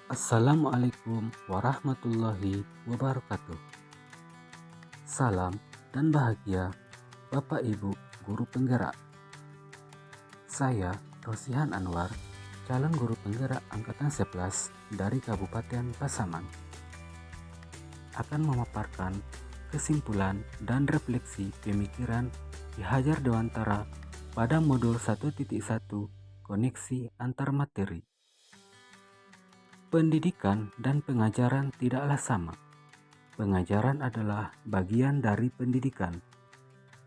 Assalamualaikum warahmatullahi wabarakatuh. Salam dan bahagia Bapak Ibu Guru Penggerak. Saya Rosihan Anwar, calon guru penggerak Angkatan 11 dari Kabupaten Pasaman, akan memaparkan kesimpulan dan refleksi pemikiran Ki Hajar Dewantara pada modul 1.1 koneksi antar materi. Pendidikan dan pengajaran tidaklah sama. Pengajaran adalah bagian dari pendidikan.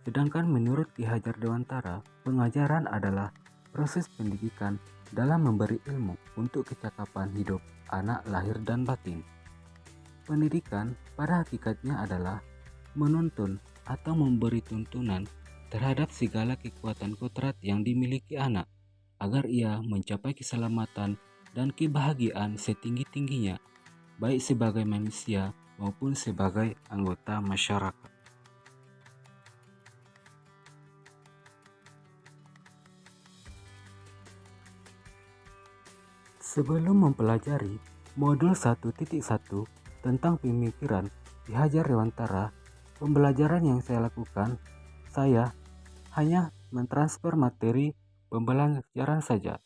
Sedangkan menurut Ki Hajar Dewantara, pengajaran adalah proses pendidikan dalam memberi ilmu untuk kecakapan hidup anak lahir dan batin. Pendidikan pada hakikatnya adalah menuntun atau memberi tuntunan terhadap segala kekuatan kodrat yang dimiliki anak agar ia mencapai keselamatan dan kebahagiaan setinggi-tingginya, baik sebagai manusia maupun sebagai anggota masyarakat. Sebelum mempelajari modul 1.1 tentang pemikiran Ki Hajar Dewantara, pembelajaran yang saya lakukan, saya hanya mentransfer materi pembelajaran saja.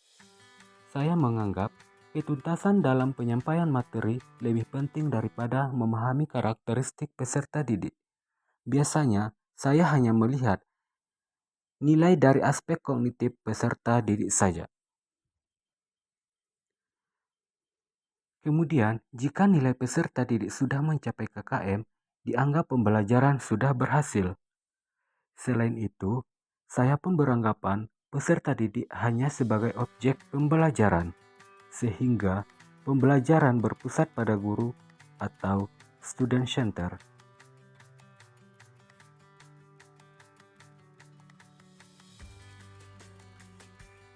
Saya menganggap ketuntasan dalam penyampaian materi lebih penting daripada memahami karakteristik peserta didik. Biasanya, saya hanya melihat nilai dari aspek kognitif peserta didik saja. Kemudian, jika nilai peserta didik sudah mencapai KKM, dianggap pembelajaran sudah berhasil. Selain itu, saya pun beranggapan peserta didik hanya sebagai objek pembelajaran, sehingga pembelajaran berpusat pada guru atau student center.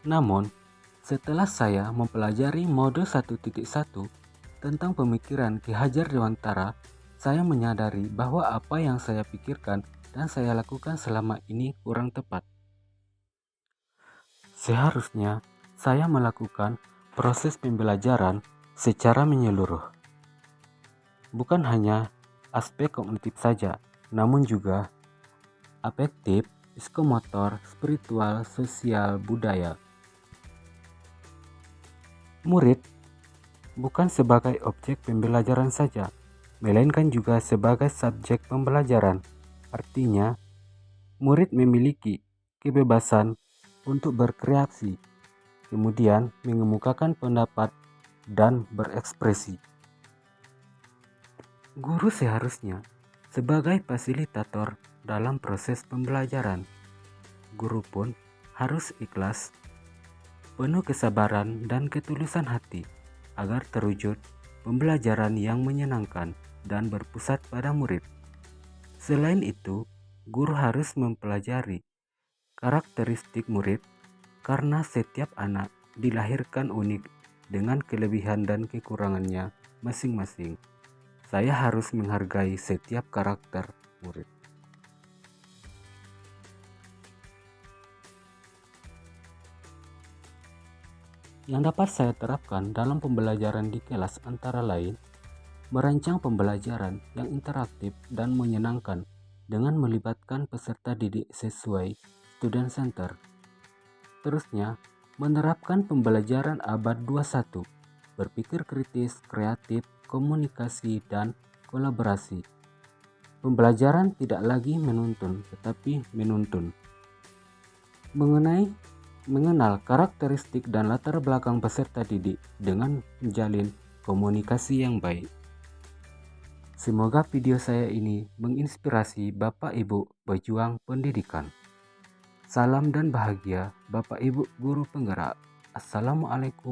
Namun, setelah saya mempelajari modul 1.1 tentang pemikiran Ki Hajar Dewantara, saya menyadari bahwa apa yang saya pikirkan dan saya lakukan selama ini kurang tepat. Seharusnya saya melakukan proses pembelajaran secara menyeluruh. Bukan hanya aspek kognitif saja, namun juga afektif, psikomotor, spiritual, sosial, budaya. Murid bukan sebagai objek pembelajaran saja, melainkan juga sebagai subjek pembelajaran. Artinya, murid memiliki kebebasan untuk berkreasi, kemudian mengemukakan pendapat dan berekspresi. Guru seharusnya sebagai fasilitator dalam proses pembelajaran. Guru pun harus ikhlas, penuh kesabaran dan ketulusan hati agar terwujud pembelajaran yang menyenangkan dan berpusat pada murid. Selain itu, guru harus mempelajari karakteristik murid karena setiap anak dilahirkan unik dengan kelebihan dan kekurangannya masing-masing. Saya harus menghargai setiap karakter murid. Yang dapat saya terapkan dalam pembelajaran di kelas antara lain, merancang pembelajaran yang interaktif dan menyenangkan dengan melibatkan peserta didik sesuai student center. Terusnya, menerapkan pembelajaran abad 21, berpikir kritis, kreatif, komunikasi, dan kolaborasi. Pembelajaran tidak lagi menuntun, tetapi menuntun. Mengenal karakteristik dan latar belakang peserta didik dengan menjalin komunikasi yang baik. Semoga video saya ini menginspirasi Bapak Ibu pejuang pendidikan. Salam dan bahagia Bapak Ibu Guru Penggerak. Assalamualaikum.